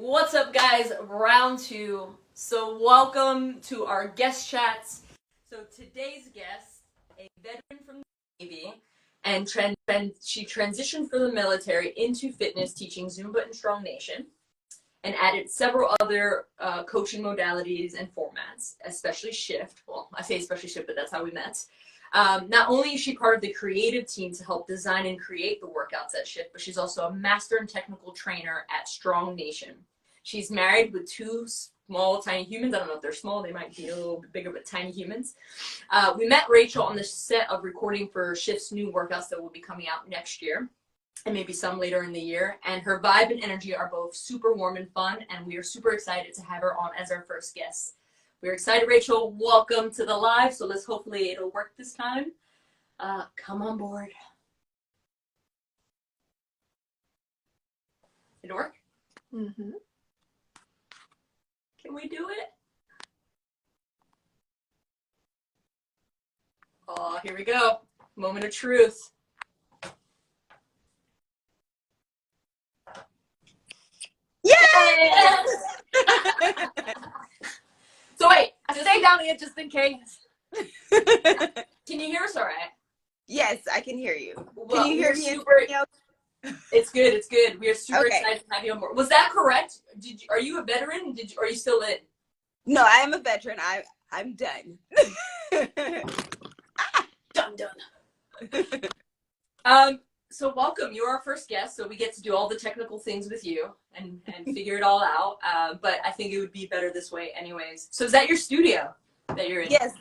What's up, guys? Round two. So welcome to our guest chats. So today's guest, a veteran from the Navy, and she transitioned from the military into fitness, teaching Zumba and Strong Nation, and added several other coaching modalities and formats, especially Shift. Well, I say especially Shift, but that's how we met. Not only is she part of the creative team to help design and create the workouts at Shift, but she's also a master and technical trainer at Strong Nation. She's married with two small, tiny humans. I don't know if they're small. They might be a little bit bigger, but tiny humans. We met Rachel on the set of recording for Shift's new workouts that will be coming out next year, and maybe some later in the year. And her vibe and energy are both super warm and fun, and we are super excited to have her on as our first guest. We're excited, Rachel. Welcome to the live. So hopefully it'll work this time. Come on board. Did it work? Mm-hmm. Can we do it? Oh, here we go. Moment of truth. Yes! So wait, stay down here just in case. Can you hear us all right? Yes, I can hear you. Well, can you hear me? It's good. It's good. We are super excited to have you on board. Was that correct? Are you a veteran? Are you still in? No, I am a veteran. I'm done. Done. So welcome. You're our first guest, so we get to do all the technical things with you and figure it all out. But I think it would be better this way anyways. So is that your studio that you're in? Yes,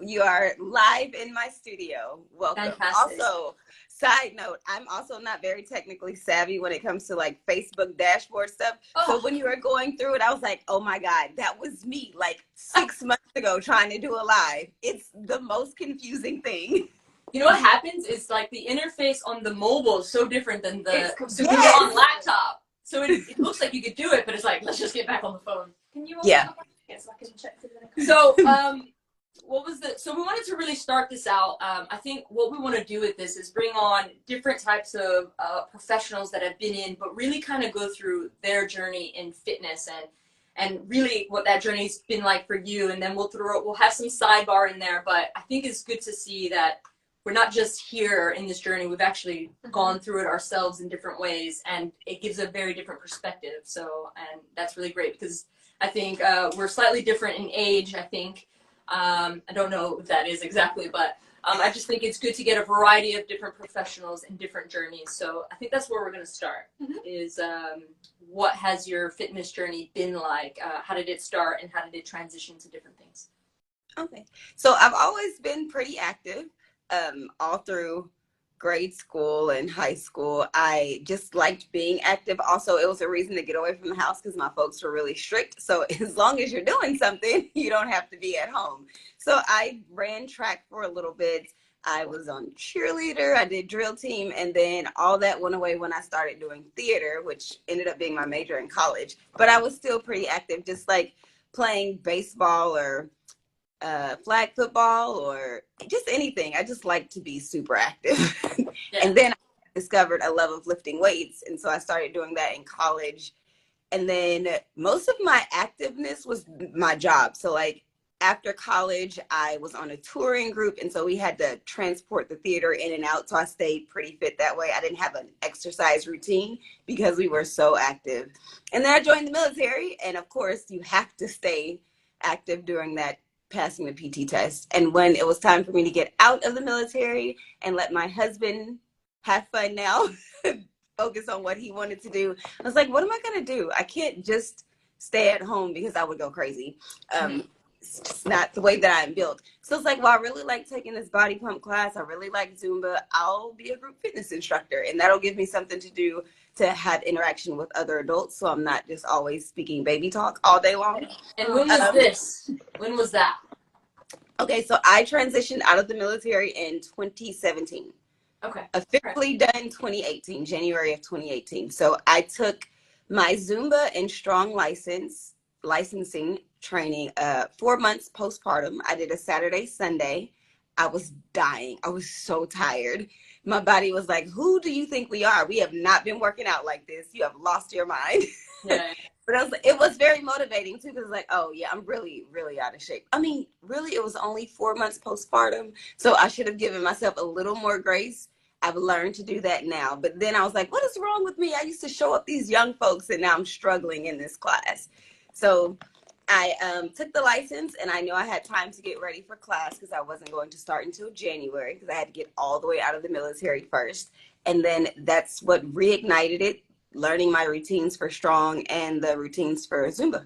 you are live in my studio. Welcome. Fantastic. Also, side note, I'm also not very technically savvy when it comes to like Facebook dashboard stuff. Oh. So when you were going through it, I was like, oh my God, that was me like 6 months ago trying to do a live. It's the most confusing thing. You know what happens is like the interface on the mobile is so different than the on laptop. So it looks like you could do it, but it's like, let's just get back on the phone. Can you? Yeah. So I can check. So so we wanted to really start this out. I think what we want to do with this is bring on different types of professionals that have been in, but really kind of go through their journey in fitness and really what that journey's been like for you. And then we'll have some sidebar in there, but I think it's good to see that we're not just here in this journey. We've actually gone through it ourselves in different ways, and it gives a very different perspective. So, and that's really great because I think we're slightly different in age, I think. I don't know what that is exactly, but I just think it's good to get a variety of different professionals and different journeys. So I think that's where we're going to start, is what has your fitness journey been like? How did it start, and how did it transition to different things? Okay. So I've always been pretty active. All through grade school and high school. I just liked being active. Also, it was a reason to get away from the house because my folks were really strict. So as long as you're doing something, you don't have to be at home. So I ran track for a little bit. I was on cheerleader. I did drill team. And then all that went away when I started doing theater, which ended up being my major in college. But I was still pretty active, just like playing baseball or flag football or just anything. I just like to be super active. Yeah. And then I discovered a love of lifting weights. And so I started doing that in college. And then most of my activeness was my job. So like after college, I was on a touring group. And so we had to transport the theater in and out. So I stayed pretty fit that way. I didn't have an exercise routine because we were so active. And then I joined the military. And of course, you have to stay active during that passing the PT test. And when it was time for me to get out of the military and let my husband have fun now, focus on what he wanted to do, I was like, what am I going to do? I can't just stay at home because I would go crazy. It's just not the way that I'm built. So it's like, well, I really like taking this body pump class. I really like Zumba. I'll be a group fitness instructor, and that'll give me something to do to have interaction with other adults. So I'm not just always speaking baby talk all day long. And when was this? When was that? Okay, so I transitioned out of the military in 2017. Okay. Officially done 2018, January of 2018. So I took my Zumba and Strong licensing training 4 months postpartum. I did a Saturday, Sunday. I was dying. I was so tired. My body was like, who do you think we are? We have not been working out like this. You have lost your mind. Yeah. But it was very motivating too, because like, oh yeah, I'm really, really out of shape. I mean, really, it was only 4 months postpartum, so I should have given myself a little more grace. I've learned to do that now. But then I was like, what is wrong with me? I used to show up these young folks, and now I'm struggling in this class. So I took the license, and I knew I had time to get ready for class because I wasn't going to start until January because I had to get all the way out of the military first. And then that's what reignited it, learning my routines for strong and the routines for Zumba.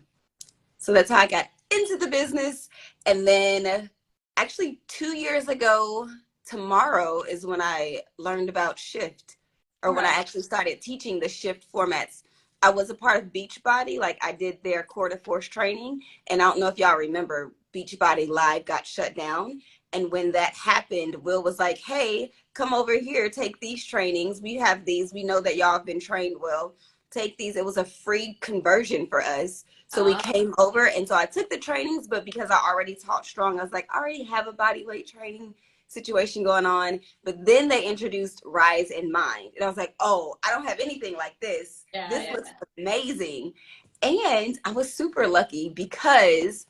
So that's how I got into the business. And then actually 2 years ago, tomorrow is when I learned about shift, or when I actually started teaching the shift formats. I was a part of Beachbody, like I did their core to force training. And I don't know if y'all remember, Beachbody Live got shut down. And when that happened, Will was like, hey, come over here, take these trainings. We have these. We know that y'all have been trained well. Take these. It was a free conversion for us. So we came over, and so I took the trainings, but because I already taught strong, I was like, I already have a body weight training situation going on. But then they introduced Rise in Mind. And I was like, oh, I don't have anything like this. This looks amazing. And I was super lucky because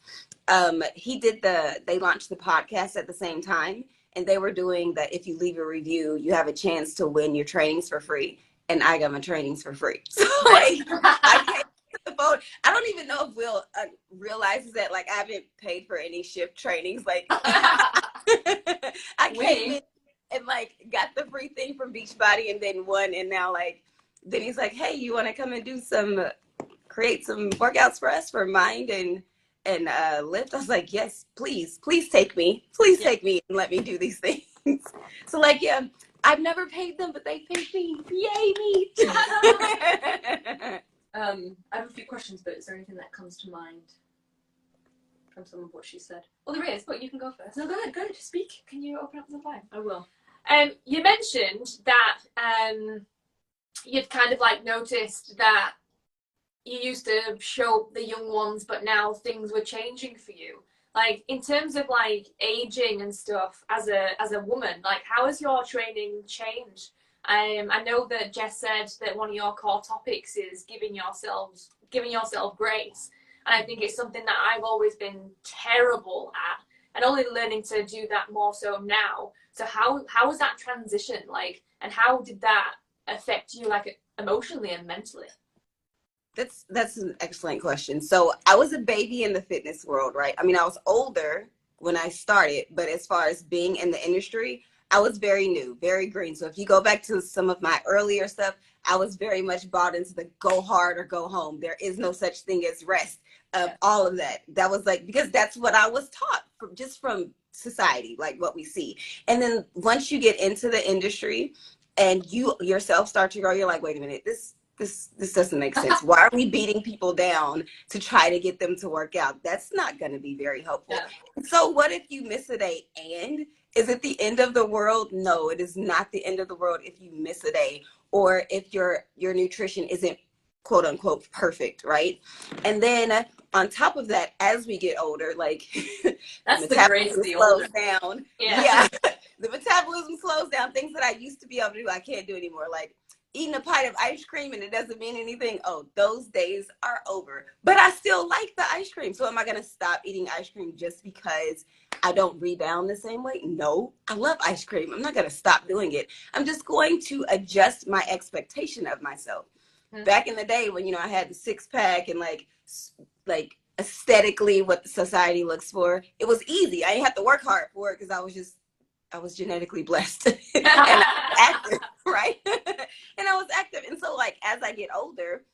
they launched the podcast at the same time, and they were doing that. If you leave a review, you have a chance to win your trainings for free. And I got my trainings for free. So like, I came to the phone. I don't even know if Will realizes that like I haven't paid for any shift trainings. Like I came in and like got the free thing from Beachbody and then won. And now like, then he's like, hey, you want to come and do create some workouts for us for mind and lift? I was like, yes, please take me. Please take me and let me do these things. So like, yeah, I've never paid them, but they paid me. Yay, me. I have a few questions, but is there anything that comes to mind from some of what she said? Well, there is, but you can go first. No, go ahead, just speak. Can you open up the line? I will. You mentioned that you'd kind of like noticed that you used to show the young ones, but now things were changing for you. Like in terms of like aging and stuff, as a woman, like how has your training changed? I know that Jess said that one of your core topics is giving yourself grace, and I think it's something that I've always been terrible at, and only learning to do that more so now. So how was that transition like, and how did that affect you like emotionally and mentally? That's an excellent question. So I was a baby in the fitness world, right? I mean, I was older when I started, but as far as being in the industry, I was very new, very green. So if you go back to some of my earlier stuff, I was very much bought into the go hard or go home. There is no such thing as rest. All of that. That was like, because that's what I was taught from society, like what we see. And then once you get into the industry and you yourself start to grow, you're like, wait a minute, this doesn't make sense. Why are we beating people down to try to get them to work out? That's not going to be very helpful. Yeah. So what if you miss a day? And is it the end of the world? No, it is not the end of the world if you miss a day, or if your nutrition isn't quote unquote perfect, right? And then on top of that, as we get older, like that's the grace of the older. Down. Yeah. The metabolism slows down. Things that I used to be able to do, I can't do anymore. Like eating a pint of ice cream and it doesn't mean anything. Oh, those days are over. But I still like the ice cream. So am I going to stop eating ice cream just because I don't rebound the same way? No, I love ice cream. I'm not going to stop doing it. I'm just going to adjust my expectation of myself. Mm-hmm. Back in the day when, I had the six pack and like aesthetically what the society looks for, it was easy. I didn't have to work hard for it because I was genetically blessed and I was active, right? And I was active. And so like, as I get older,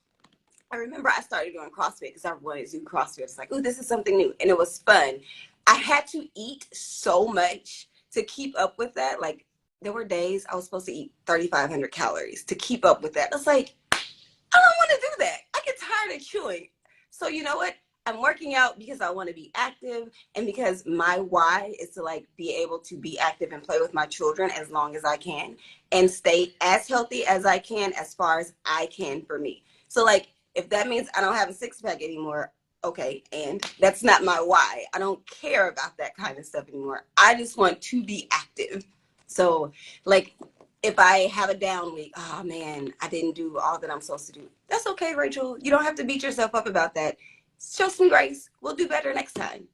I remember I started doing CrossFit because I wanted to do CrossFit. It's like, oh, this is something new. And it was fun. I had to eat so much to keep up with that. Like there were days I was supposed to eat 3,500 calories to keep up with that. I was like, I don't want to do that. I get tired of chewing. So you know what? I'm working out because I want to be active, and because my why is to like be able to be active and play with my children as long as I can and stay as healthy as I can as far as I can for me. So like if that means I don't have a six pack anymore, okay, and that's not my why. I don't care about that kind of stuff anymore. I just want to be active. So like if I have a down week, oh man, I didn't do all that I'm supposed to do. That's okay, Rachel. You don't have to beat yourself up about that. Show some grace. We'll do better next time.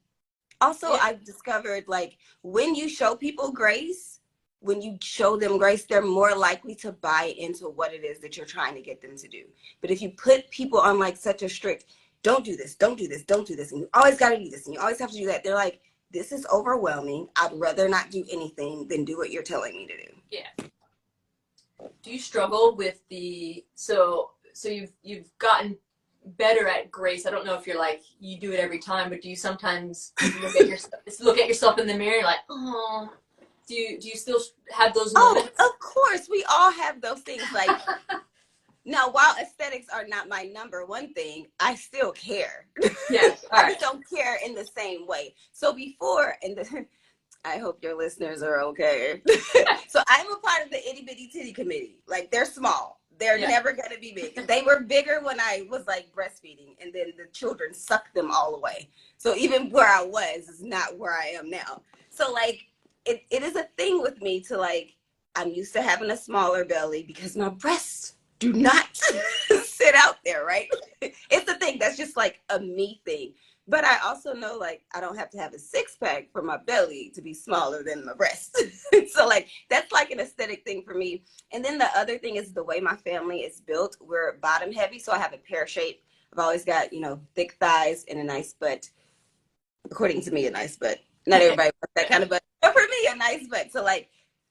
Also, Yeah. I've discovered like when you show people grace, when you show them grace, they're more likely to buy into what it is that you're trying to get them to do. But if you put people on like such a strict, don't do this, don't do this, don't do this, and you always got to do this, and you always have to do that, they're like, this is overwhelming. I'd rather not do anything than do what you're telling me to do. Yeah. Do you struggle with the so you've gotten better at grace? I don't know if you're like you do it every time, but do you sometimes look at yourself in the mirror like, oh, do you still have those moments? Oh, of course, we all have those things. Like now, while aesthetics are not my number one thing, I still care. Yeah, all I right. just don't care in the same way. So before, I hope your listeners are okay. So I'm a part of the itty bitty titty committee. Like they're small. They're never gonna be big. They were bigger when I was like breastfeeding, and then the children sucked them all away. So even where I was is not where I am now. So like it is a thing with me to like I'm used to having a smaller belly because my breasts do not sit out there, right? It's a thing that's just like a me thing. But I also know like I don't have to have a six pack for my belly to be smaller than my breast. So like that's like an aesthetic thing for me. And then the other thing is the way my family is built. We're bottom heavy, so I have a pear shape. I've always got, thick thighs and a nice butt. According to me, a nice butt. Not everybody wants that kind of butt, but for me, a nice butt. So like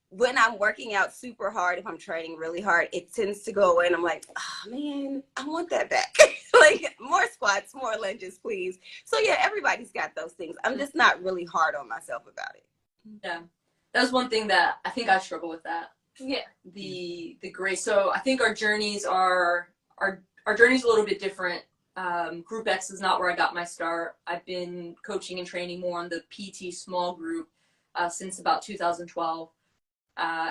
when I'm working out super hard, if I'm training really hard, it tends to go away and I'm like, oh man, I want that back. Like more squats, more lunges, please. So yeah, everybody's got those things. I'm just not really hard on myself about it. Yeah, that's one thing that I think I struggle with that. Yeah. The grace. So I think our journeys are our journey's a little bit different. Group X is not where I got my start. I've been coaching and training more on the PT small group since about 2012.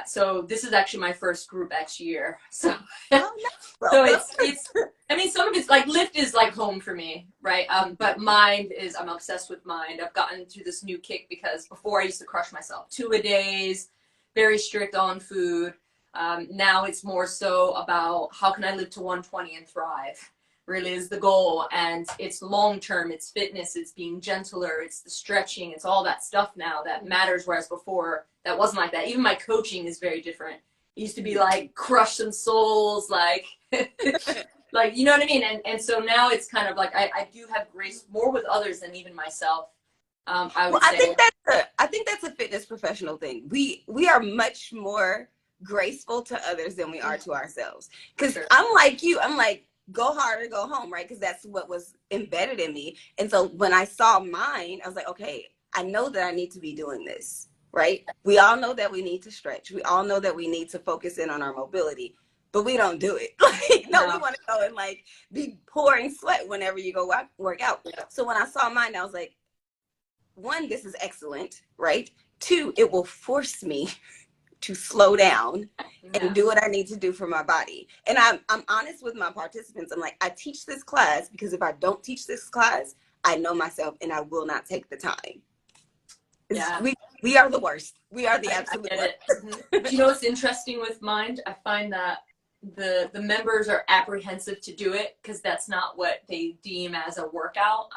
So this is actually my first Group X year. So, so it's. I mean, some of it's like lift is like home for me, right? But mind is I'm obsessed with mind. I've gotten to this new kick because before I used to crush myself 2-a-days, very strict on food. Now it's more so about how can I live to 120 and thrive. Really is the goal, and it's long term. It's fitness. It's being gentler. It's the stretching. It's all that stuff now that matters. Whereas before that wasn't like that. Even my coaching is very different. It used to be like crush some souls, like like you know what I mean. And so now it's kind of like I do have grace more with others than even myself. I would say. I think that's a fitness professional thing. We are much more graceful to others than we are to ourselves. Because Sure. I'm like you. I'm like, go hard or go home, right? Because that's what was embedded in me. And so when I saw mine, I was like, okay, I know that I need to be doing this, right? We all know that we need to stretch. We all know that we need to focus in on our mobility, but we don't do it. Like, no, we want to go and like be pouring sweat whenever you go work out. Yeah. So when I saw mine, I was like, one, this is excellent, right? Two, it will force me to slow down and do what I need to do for my body. And I'm honest with my participants. I'm like, I teach this class because if I don't teach this class, I know myself and I will not take the time. Yeah. We are the worst. We are the absolute worst. Do you know what's interesting with Mind? I find that the members are apprehensive to do it because that's not what they deem as a workout.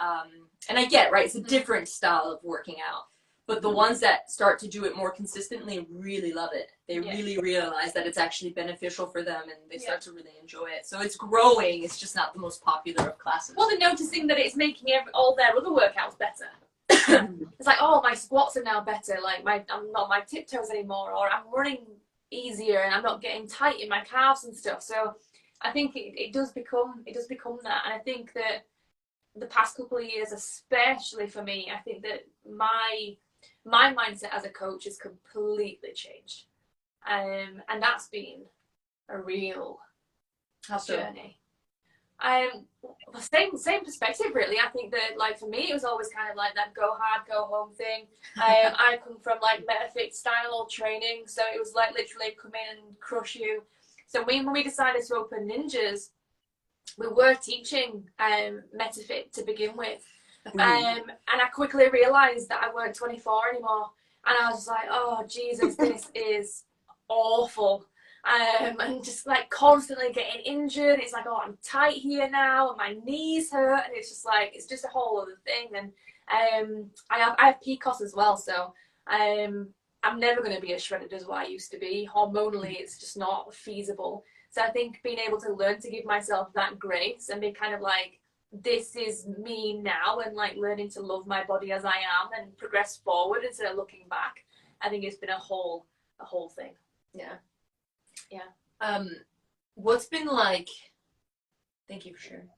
And I get, right? It's a different style of working out. But the ones that start to do it more consistently really love it. They really realize that it's actually beneficial for them and they start to really enjoy it. So it's growing. It's just not the most popular of classes. Well, they're noticing that it's making all their other workouts better. It's like, oh, my squats are now better. Like I'm not on my tiptoes anymore, or I'm running easier and I'm not getting tight in my calves and stuff. So I think it does become that. And I think that the past couple of years, especially for me, I think that my mindset as a coach has completely changed, and that's been a real journey. Same perspective really. I think that like for me it was always kind of like that go hard go home thing. I come from like Metafit style training, so it was like literally come in and crush you. So when we decided to open Ninjas, we were teaching Metafit to begin with. And I quickly realised that I weren't 24 anymore. And I was like, oh, Jesus, this is awful. and just like constantly getting injured. It's like, oh, I'm tight here now, and my knees hurt, and it's just like it's just a whole other thing. And I have PCOS as well, so I'm never going to be as shredded as what I used to be. Hormonally, it's just not feasible. So I think being able to learn to give myself that grace and be kind of like, this is me now, and like learning to love my body as I am and progress forward instead of looking back. I think it's been a whole thing. Yeah. Yeah. What's been like, thank you for sharing.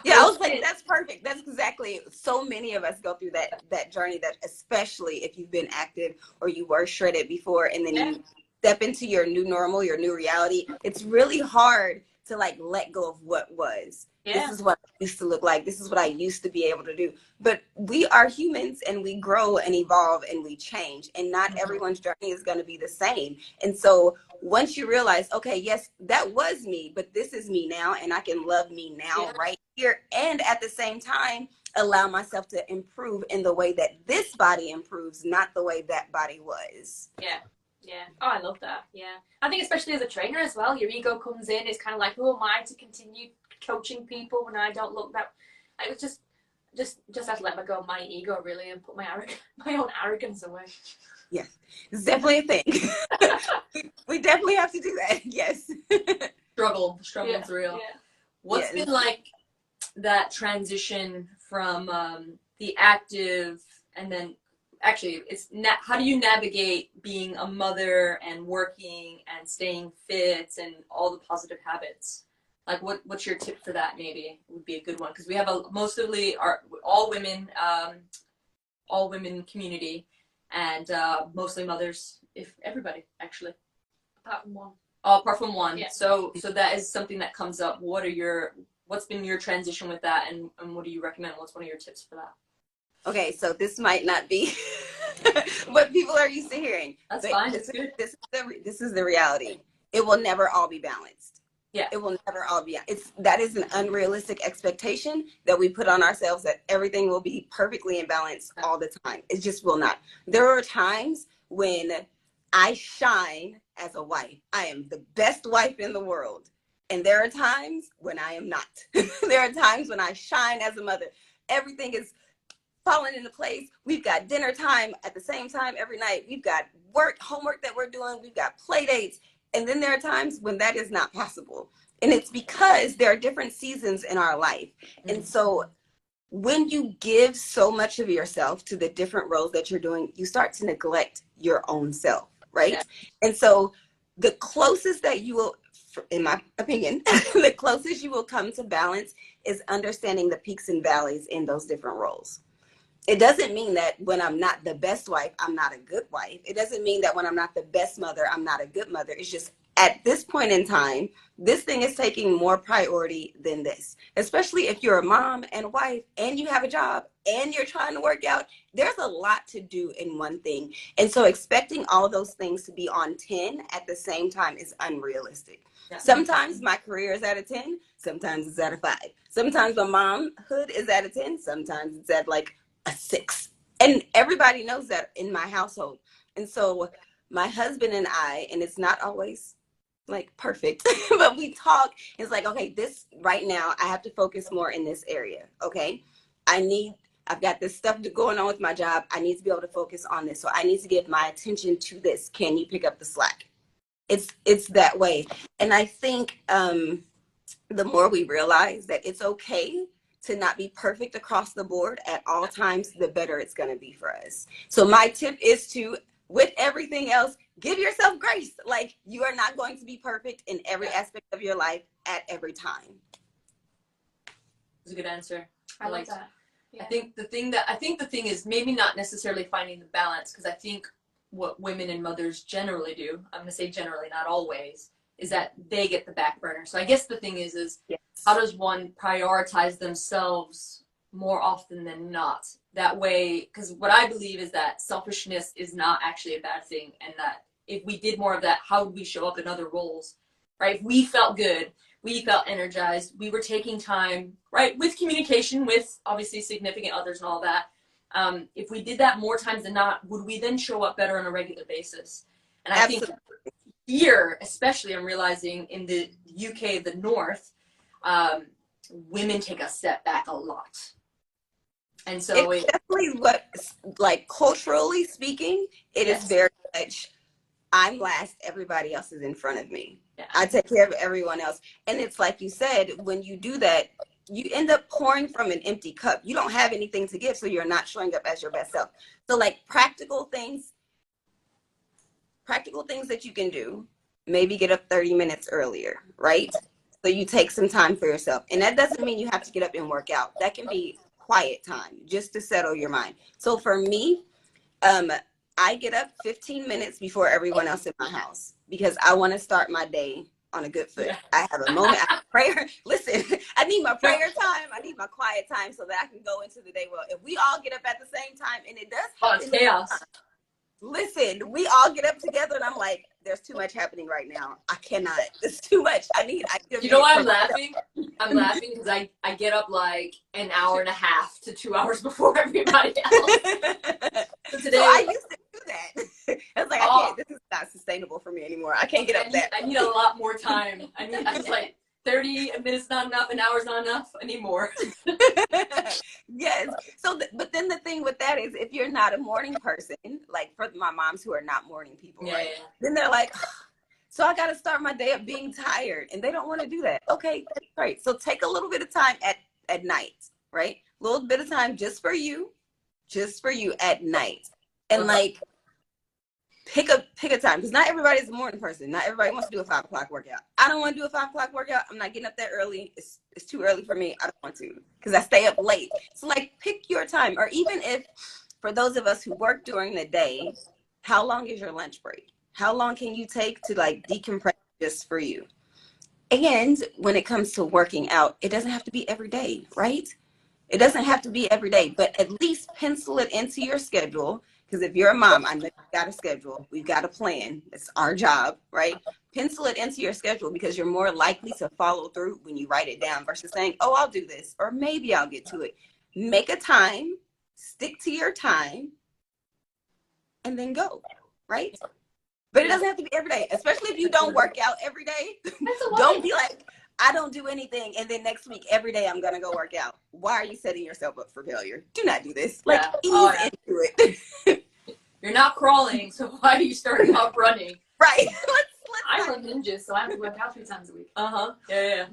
Yeah, I was like, that's perfect. That's exactly, so many of us go through that journey, that especially if you've been active or you were shredded before, and then you step into your new normal, your new reality. It's really hard to like let go of what was. This is what I used to look like. This is what I used to be able to do. But we are humans, and we grow and evolve and we change, and not everyone's journey is going to be the same. And so once you realize, okay, yes, that was me, but this is me now, and I can love me now right here, and at the same time allow myself to improve in the way that this body improves, not the way that body was. Yeah. Oh, I love that. Yeah. I think especially as a trainer as well, your ego comes in. It's kind of like, who am I to continue coaching people when I don't look that? I was just have to let go of my ego, really, and put my own arrogance away. Yes, it's definitely a thing. we definitely have to do that. Yes. Struggle's real. Yeah. What's been like that transition from the active, and then actually how do you navigate being a mother and working and staying fit and all the positive habits? Like what's your tip for that? Maybe would be a good one, because we have mostly all women community, and mostly mothers, if everybody actually, Apart from one. Oh, apart from one. Yeah. So that is something that comes up. What's been your transition with that, and what do you recommend? What's one of your tips for that? Okay, so this might not be what people are used to hearing. That's fine. It's good. This is the reality. It will never all be balanced. Yeah. It will never all be. That is an unrealistic expectation that we put on ourselves, that everything will be perfectly in balance all the time. It just will not. There are times when I shine as a wife. I am the best wife in the world. And there are times when I am not. There are times when I shine as a mother. Everything is falling into place. We've got dinner time at the same time every night. We've got homework that we're doing. We've got play dates. And then there are times when that is not possible. And it's because there are different seasons in our life. And so when you give so much of yourself to the different roles that you're doing, you start to neglect your own self, right? Yeah. And so the closest that you will, in my opinion, the closest you will come to balance is understanding the peaks and valleys in those different roles. It doesn't mean that when I'm not the best wife, I'm not a good wife. It doesn't mean that when I'm not the best mother, I'm not a good mother. It's just at this point in time, this thing is taking more priority than this, especially if you're a mom and a wife and you have a job and you're trying to work out. There's a lot to do in one thing. And so expecting all of those things to be on 10 at the same time is unrealistic. Yeah. Sometimes my career is at a 10, sometimes it's at a 5. Sometimes my momhood is at a 10, sometimes it's at like a 6. And everybody knows that in my household. And so my husband and I, and it's not always like perfect, but we talk. It's like, okay, this right now, I have to focus more in this area. Okay. I've got this stuff going on with my job. I need to be able to focus on this. So I need to give my attention to this. Can you pick up the slack? It's that way. And I think the more we realize that it's okay to not be perfect across the board at all times, the better it's going to be for us. So my tip is to, with everything else, give yourself grace. Like, you are not going to be perfect in every aspect of your life at every time. It's a good answer. I like that. Yeah. I think the thing is maybe not necessarily finding the balance, because I think what women and mothers generally do, I'm going to say generally, not always, is that they get the back burner. So I guess the thing is yes, how does one prioritize themselves more often than not? That way, because what I believe is that selfishness is not actually a bad thing, and that if we did more of that, how would we show up in other roles, right? If we felt good, we felt energized, we were taking time, right, with communication, with obviously significant others and all that. If we did that more times than not, would we then show up better on a regular basis? And I think here, especially, I'm realizing in the UK, the North, women take a step back a lot. And so it's definitely what, like, culturally speaking, it is very much, I'm last, everybody else is in front of me. Yeah. I take care of everyone else. And it's like you said, when you do that, you end up pouring from an empty cup. You don't have anything to give, so you're not showing up as your best self. So like practical things that you can do, maybe get up 30 minutes earlier, right? So you take some time for yourself. And that doesn't mean you have to get up and work out. That can be quiet time just to settle your mind. So for me, I get up 15 minutes before everyone else in my house because I want to start my day on a good foot. Yeah. I have a moment, I have prayer. Listen, I need my prayer time. I need my quiet time so that I can go into the day well. If we all get up at the same time, and it does happen. It's chaos. Listen, we all get up together and I'm like, there's too much happening right now. I cannot. It's too much. You know why I'm laughing? I'm laughing because I get up like an hour and a half to 2 hours before everybody else. So today, I used to do that. I was like, I can't, this is not sustainable for me anymore. I can't get up that. I need a lot more time. I was like, 30 minutes not enough, an hour's not enough. I need more. Yes. So, but then the thing with that is, if you're not a morning person, like for my moms who are not morning people, right? Yeah. Then they're like, so I got to start my day up being tired, and they don't want to do that. Okay, that's great. So take a little bit of time at night, right? A little bit of time just for you at night, and like pick a time, because not everybody's a morning person. Not everybody wants to do a 5 o'clock workout. I don't want to do a 5 o'clock workout. I'm not getting up that early. It's too early for me. I don't want to because I stay up late. So like pick your time, or even if for those of us who work during the day, how long is your lunch break? How long can you take to like decompress just for you? And when it comes to working out, it doesn't have to be every day, right? It doesn't have to be every day, but at least pencil it into your schedule. Because if you're a mom, I know you've got a schedule. We've got a plan. It's our job, right? Pencil it into your schedule because you're more likely to follow through when you write it down versus saying, oh, I'll do this, or maybe I'll get to it. Make a time, stick to your time, and then go, right? But it doesn't have to be every day, especially if you don't work out every day. Don't be like, I don't do anything, and then next week, every day I'm going to go work out. Why are you setting yourself up for failure? Do not do this. Like, ease into it. You're not crawling, so why are you starting off running? Right. I run ninjas, so I have to work out 3 times a week. Yeah.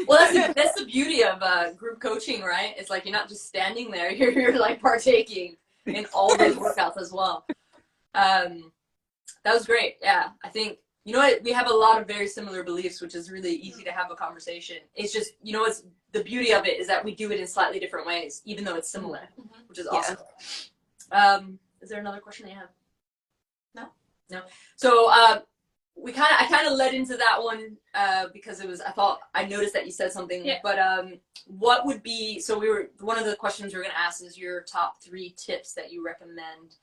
Well, that's the beauty of group coaching, right? It's like you're not just standing there. You're like partaking in all those workouts as well. That was great. Yeah, I think, you know what, we have a lot of very similar beliefs, which is really easy to have a conversation. It's just, you know, what's the beauty of it is that we do it in slightly different ways, even though it's similar, which is awesome. Is there another question that you have? No. So I kind of led into that one because I noticed that you said something. Yeah. But what would be, one of the questions we were going to ask is your top 3 tips that you recommend.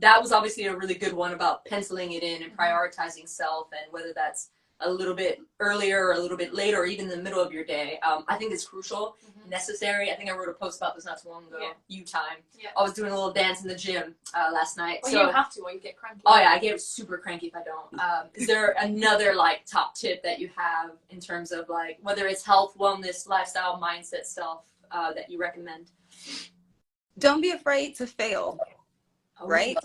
That was obviously a really good one about penciling it in and prioritizing self, and whether that's a little bit earlier or a little bit later or even in the middle of your day. I think it's crucial, necessary. I think I wrote a post about this not too long ago. You time. Yeah. I was doing a little dance in the gym last night. Well, so you have to, or you get cranky. Oh yeah, I get super cranky if I don't. Is there another like top tip that you have in terms of like whether it's health, wellness, lifestyle, mindset stuff that you recommend? Don't be afraid to fail. Right?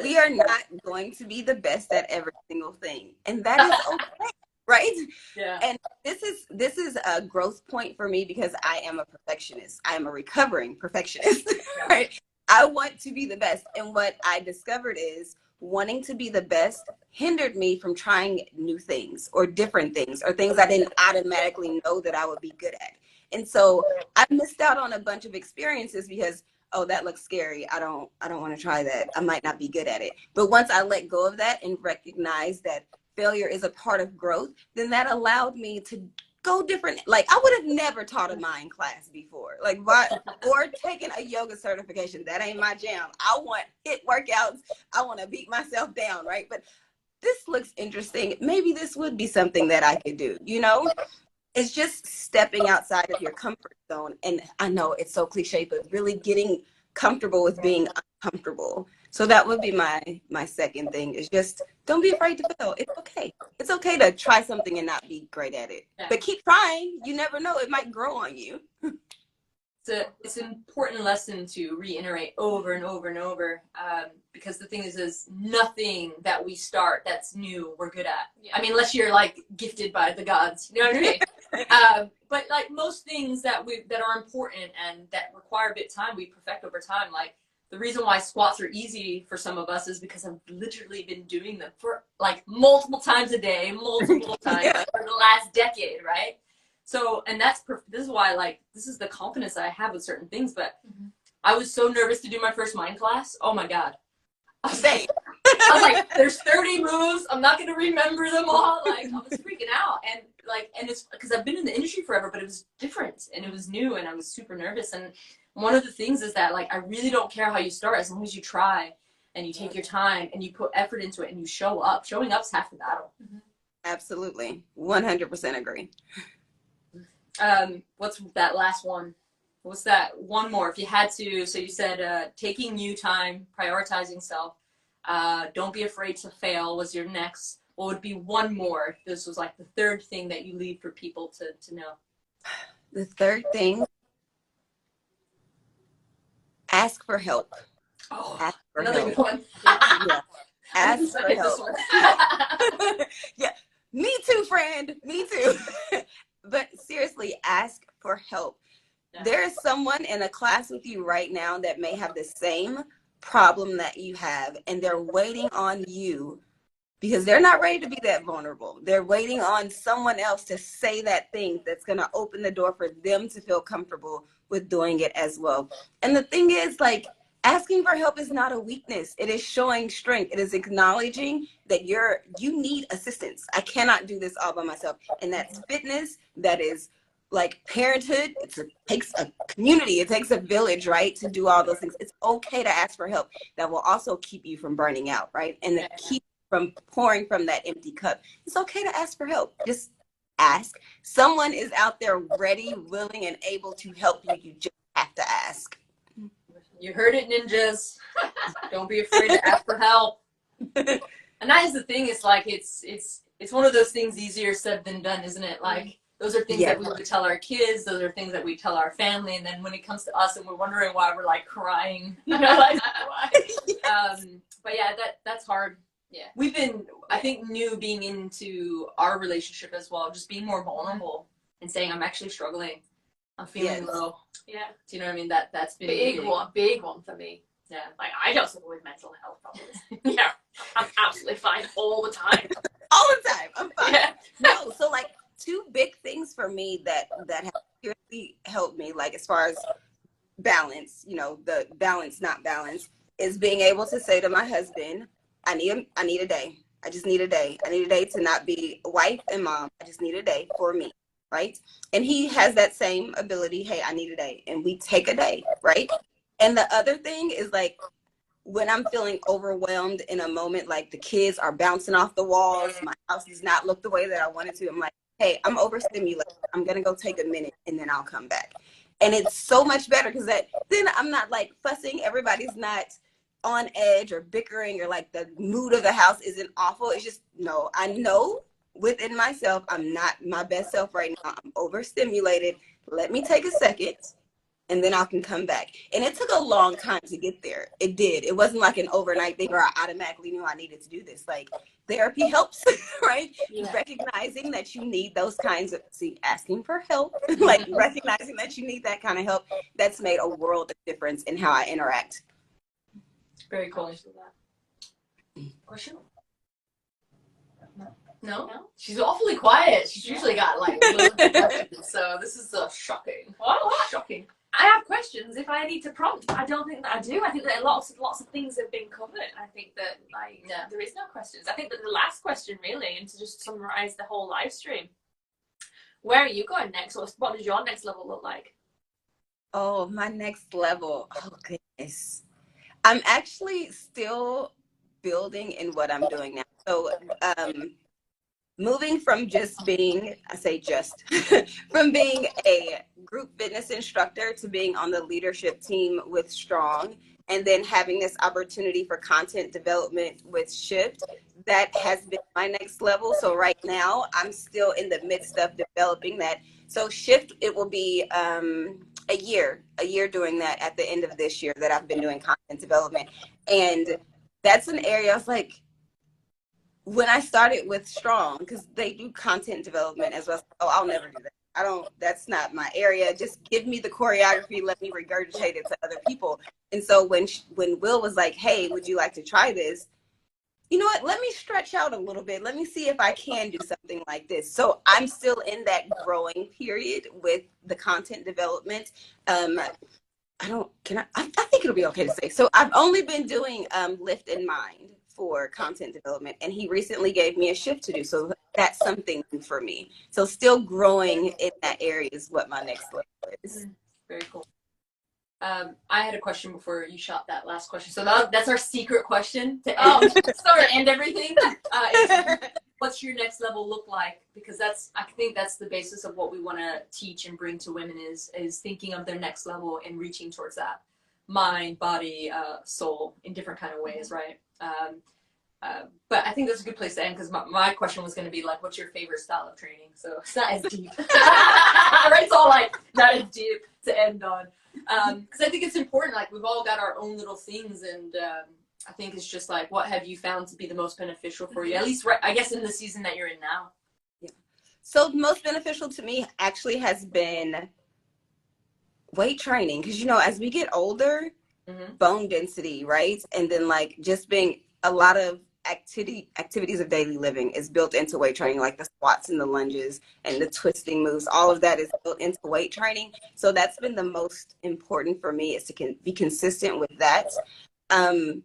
We are not going to be the best at every single thing, and that is okay, right? Yeah. And this is a growth point for me because I am a perfectionist. I am a recovering perfectionist, right? I want to be the best, and what I discovered is wanting to be the best hindered me from trying new things or different things or things I didn't automatically know that I would be good at. And so I missed out on a bunch of experiences because, oh, that looks scary. I don't want to try that. I might not be good at it. But once I let go of that and recognize that failure is a part of growth, then that allowed me to go different. Like I would have never taught a mind class before, like or taken a yoga certification. That ain't my jam. I want HIIT workouts. I want to beat myself down, right? But this looks interesting. Maybe this would be something that I could do, you know? It's just stepping outside of your comfort zone. And I know it's so cliche, but really getting comfortable with being uncomfortable. So that would be my second thing, is just don't be afraid to fail. It's okay. It's okay to try something and not be great at it. Yeah. But keep trying. You never know. It might grow on you. It's an important lesson to reiterate over and over and over, because the thing is nothing that we start that's new we're good at. Yeah. I mean, unless you're like gifted by the gods, you know what I mean? But like most things that are important and that require a bit of time, we perfect over time. Like the reason why squats are easy for some of us is because I've literally been doing them for like multiple times a day, multiple times Yeah. for the last decade, right? So, and this is why, like, this is the confidence that I have with certain things, but I was so nervous to do my first mind class. Oh my God. I was like, there's 30 moves. I'm not going to remember them all. Like, I was freaking out. And it's because I've been in the industry forever, but it was different and it was new and I was super nervous. And one of the things is that, like, I really don't care how you start as long as you try and you take your time and you put effort into it and you show up. Showing up's half the battle. Absolutely. 100% agree. What's that last one? What's that one more? If you had to, so you said taking you time, prioritizing self, don't be afraid to fail was your next. What would be one more? This was like the third thing that you leave for people to know. The third thing, ask for help. Oh, Ask for another help. good one. Yeah. Ask for help. Yeah. Me too, friend. Me too. But seriously, ask for help. Yeah. There is someone in a class with you right now that may have the same problem that you have, and they're waiting on you because they're not ready to be that vulnerable. They're waiting on someone else to say that thing that's going to open the door for them to feel comfortable with doing it as well. And the thing is, like, asking for help is not a weakness. It is showing strength. It is acknowledging that you need assistance. I cannot do this all by myself. And that's fitness. That is like parenthood. It takes a community. It takes a village, right, to do all those things. It's okay to ask for help. That will also keep you from burning out, right? And that keep from pouring from that empty cup. It's okay to ask for help. Just ask. Someone is out there ready, willing, and able to help you. You just have to ask. You heard it, ninjas. Don't be afraid to ask for help. And that is the thing. It's like it's one of those things easier said than done, isn't it? Like those are things that we would tell our kids. Those are things that we tell our family. And then when it comes to us, and we're wondering why we're like crying, you know, like why? Yes. But yeah, that's hard. Yeah, we've been, I think, being into our relationship as well, just being more vulnerable and saying, I'm actually struggling. I'm feeling low. Yeah. Do you know what I mean? That's been big one for me. Yeah. Like, I don't suffer with mental health problems. Yeah. I'm absolutely fine all the time. All the time. I'm fine. Yeah. No, so like two big things for me that have seriously helped me, like as far as balance, you know, the balance, not balance, is being able to say to my husband, I need a day. I just need a day. I need a day to not be wife and mom. I just need a day for me. Right? And he has that same ability. Hey, I need a day. And we take a day, right? And the other thing is, like, when I'm feeling overwhelmed in a moment, like the kids are bouncing off the walls, my house does not look the way that I want it to. I'm like, hey, I'm overstimulated. I'm going to go take a minute and then I'll come back. And it's so much better because then I'm not like fussing. Everybody's not on edge or bickering or like the mood of the house isn't awful. It's just, no, I know within myself, I'm not my best self right now. I'm overstimulated. Let me take a second and then I can come back. And it took a long time to get there. It did. It wasn't like an overnight thing where I automatically knew I needed to do this. Like therapy helps, right? Yeah. Recognizing that you need those kinds of, asking for help, like recognizing that you need that kind of help. That's made a world of difference in how I interact. Very cool. Question? No? She's awfully quiet. She's usually got like questions, so this is shocking. What? Shocking. I have questions if I need to prompt. I don't think that I do. I think that lots of things have been covered. I think that there is no questions. I think that the last question really, and to just summarize the whole live stream, where are you going next? What does your next level look like? Oh, my next level. Oh goodness. I'm actually still building in what I'm doing now. So moving from just being, from being a group fitness instructor to being on the leadership team with Strong and then having this opportunity for content development with Shift, that has been my next level. So right now I'm still in the midst of developing that. So Shift, it will be a year doing that at the end of this year that I've been doing content development. And that's an area I was like, when I started with Strong, because they do content development as well. Oh, I'll never do that. I don't, that's not my area. Just give me the choreography, let me regurgitate it to other people. And so when Will was like, hey, would you like to try this? You know what, let me stretch out a little bit. Let me see if I can do something like this. So I'm still in that growing period with the content development. I think it'll be okay to say. So I've only been doing Lift in Mind for content development, and he recently gave me a shift to do. So that's something new for me. So still growing in that area is what my next level is. Very cool. I had a question before you shot that last question. So that's our secret question to end, to end everything. What's your next level look like? Because I think that's the basis of what we want to teach and bring to women is thinking of their next level and reaching towards that mind, body, soul in different kind of ways, right? But I think that's a good place to end because my question was going to be like, what's your favorite style of training? So it's not as deep. Right? It's all like not as deep to end on. Because I think it's important. Like we've all got our own little things, and I think it's just like, what have you found to be the most beneficial for you? At least, right, I guess, in the season that you're in now. Yeah. So the most beneficial to me actually has been weight training, because as we get older, bone density, right, and then like just being a lot of activities of daily living is built into weight training, like the squats and the lunges and the twisting moves. All of that is built into weight training. So that's been the most important for me, is to be consistent with that. And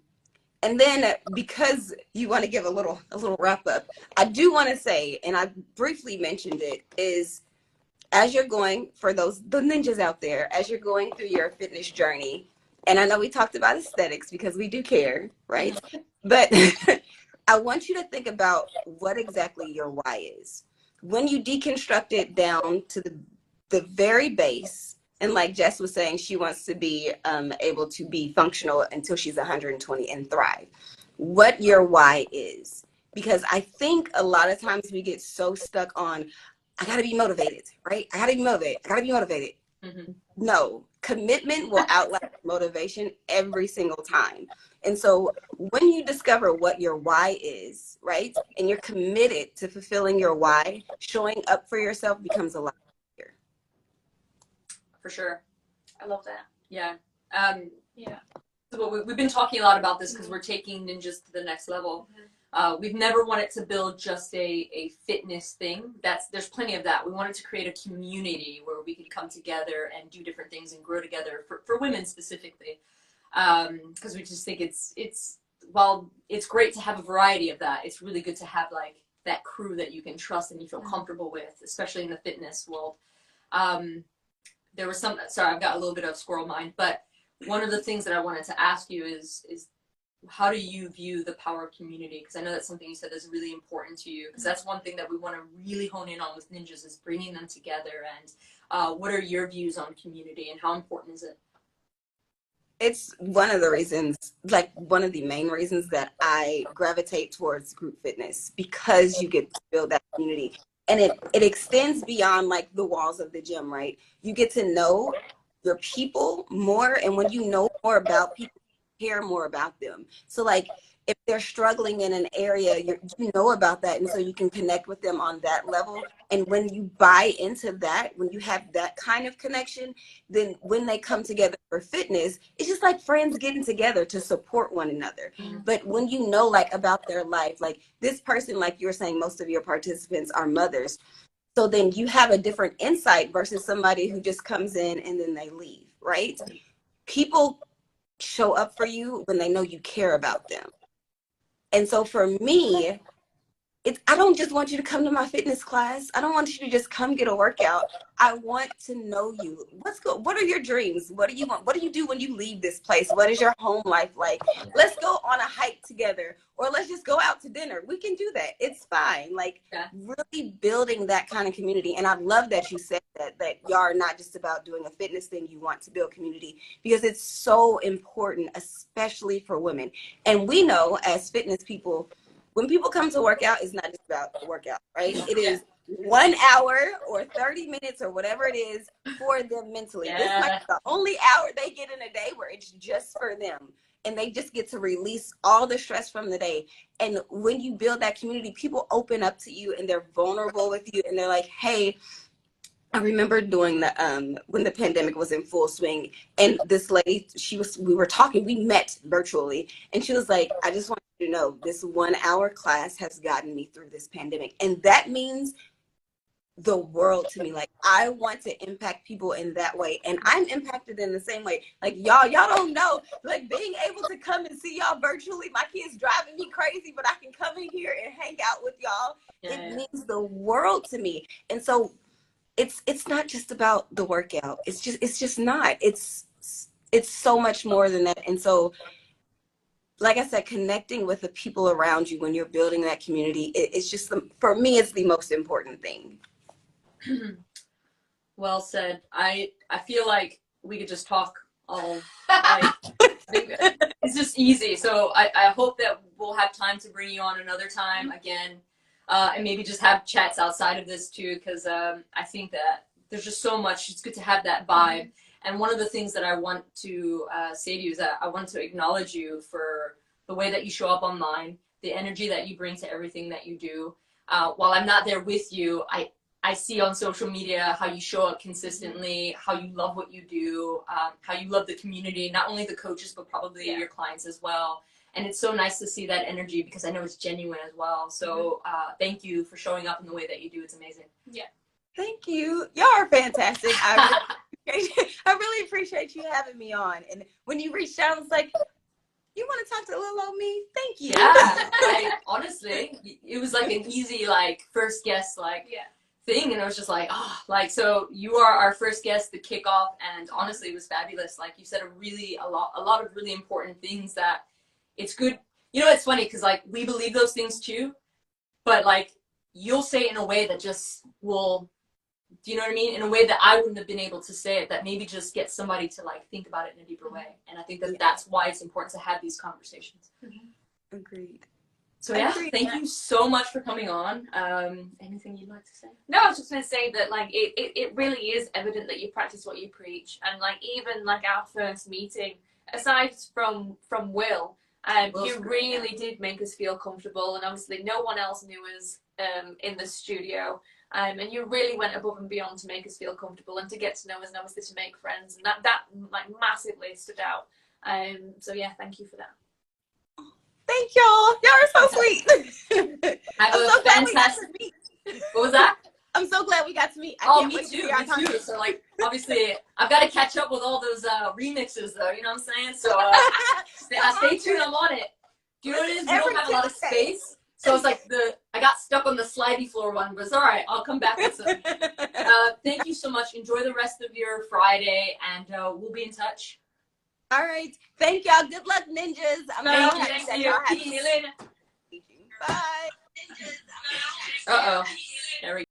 then because you want to give a little wrap up, I do want to say, and I briefly mentioned it, is as you're going, for the ninjas out there, as you're going through your fitness journey, and I know we talked about aesthetics because we do care, right? But I want you to think about what exactly your why is. When you deconstruct it down to the very base, and like Jess was saying, she wants to be able to be functional until she's 120 and thrive. What your why is. Because I think a lot of times we get so stuck on, I gotta be motivated, right? I gotta be motivated. Mm-hmm. No, commitment will outlast motivation every single time. And so when you discover what your why is, right, and you're committed to fulfilling your why, showing up for yourself becomes a lot easier. For sure. I love that. Yeah. Yeah. So we've been talking a lot about this because we're taking ninjas to the next level. We've never wanted to build just a fitness thing. There's plenty of that. We wanted to create a community where we could come together and do different things and grow together for women specifically. Because we just think while it's great to have a variety of that, it's really good to have like that crew that you can trust and you feel comfortable with, especially in the fitness world. There was sorry, I've got a little bit of squirrel mind, but one of the things that I wanted to ask you is how do you view the power of community? Because I know that's something you said is really important to you, because that's one thing that we want to really hone in on with ninjas is bringing them together. And what are your views on community and how important is it? It's one of the reasons, like one of the main reasons that I gravitate towards group fitness, because you get to build that community. And it extends beyond like the walls of the gym, right? You get to know your people more. And when you know more about people, care more about them. So like if they're struggling in an area, you know about that, and so you can connect with them on that level. And when you buy into that, when you have that kind of connection, then when they come together for fitness, it's just like friends getting together to support one another. But when you know like about their life, like this person, like you're saying, most of your participants are mothers, so then you have a different insight versus somebody who just comes in and then they leave, right? People show up for you when they know you care about them. And so for me, I don't just want you to come to my fitness class. I don't want you to just come get a workout. I want to know you. What are your dreams? What do you want? What do you do when you leave this place? What is your home life like? Let's go on a hike together, or let's just go out to dinner. We can do that. It's fine. Like, really building that kind of community. And I love that you said that y'all are not just about doing a fitness thing. You want to build community, because it's so important, especially for women. And we know as fitness people, when people come to work out, it's not just about the workout, right? It is 1 hour or 30 minutes or whatever it is for them mentally. This might be the only hour they get in a day where it's just for them. And they just get to release all the stress from the day. And when you build that community, people open up to you and they're vulnerable with you. And they're like, hey, I remember doing the when the pandemic was in full swing, and this lady, we were talking, we met virtually, and she was like, I just want you to know, this 1 hour class has gotten me through this pandemic. And that means the world to me. Like, I want to impact people in that way, and I'm impacted in the same way. Like, y'all don't know, like, being able to come and see y'all virtually, my kids driving me crazy, but I can come in here and hang out with y'all. It means the world to me. And so it's not just about the workout. It's just not. It's so much more than that. And so, like I said, connecting with the people around you when you're building that community, it's just, for me, it's the most important thing. Well said. I feel like we could just talk all like, it's just easy. So I hope that we'll have time to bring you on another time again, and maybe just have chats outside of this too, because I think that there's just so much. It's good to have that vibe. And one of the things that I want to say to you is that I want to acknowledge you for the way that you show up online, the energy that you bring to everything that you do. While I'm not there with you, I see on social media how you show up consistently, how you love what you do, how you love the community, not only the coaches, but probably your clients as well. And it's so nice to see that energy, because I know it's genuine as well. So thank you for showing up in the way that you do. It's amazing. Yeah. Thank you. Y'all are fantastic. I really appreciate you having me on. And when you reached out, I was like, you want to talk to little old me? Thank you. Yeah. Honestly, it was like an easy, like, first guest, like, thing, and I was just like, so you are our first guest to kick off, and honestly, it was fabulous. Like, you said a lot of really important things that it's good. You know, it's funny because, like, we believe those things too, but, like, you'll say it in a way that just will, do you know what I mean? In a way that I wouldn't have been able to say it, that maybe just gets somebody to, like, think about it in a deeper way. And I think that that's why it's important to have these conversations. Agreed. So thank you so much for coming on. Anything you'd like to say? No, I was just going to say that, like, it really is evident that you practice what you preach. And, like, even, like, our first meeting, aside from Will, you really did make us feel comfortable. And obviously no one else knew us in the studio. And you really went above and beyond to make us feel comfortable and to get to know us, and obviously to make friends. And that like, massively stood out. So, yeah, thank you for that. Thank y'all. Y'all are so sweet. Have a fantastic. What was that? I'm so glad we got to meet. Me too. So, like, obviously, I've got to catch up with all those remixes, though. You know what I'm saying? So, stay tuned. I'm on it. Do you know what it is? We don't have a lot of space, so it's like I got stuck on the slidey floor one, but it's all right. I'll come back with some. Thank you so much. Enjoy the rest of your Friday, and we'll be in touch. All right. Thank y'all. Good luck, ninjas. Thank you. See you later. Bye. Uh-oh. There we go.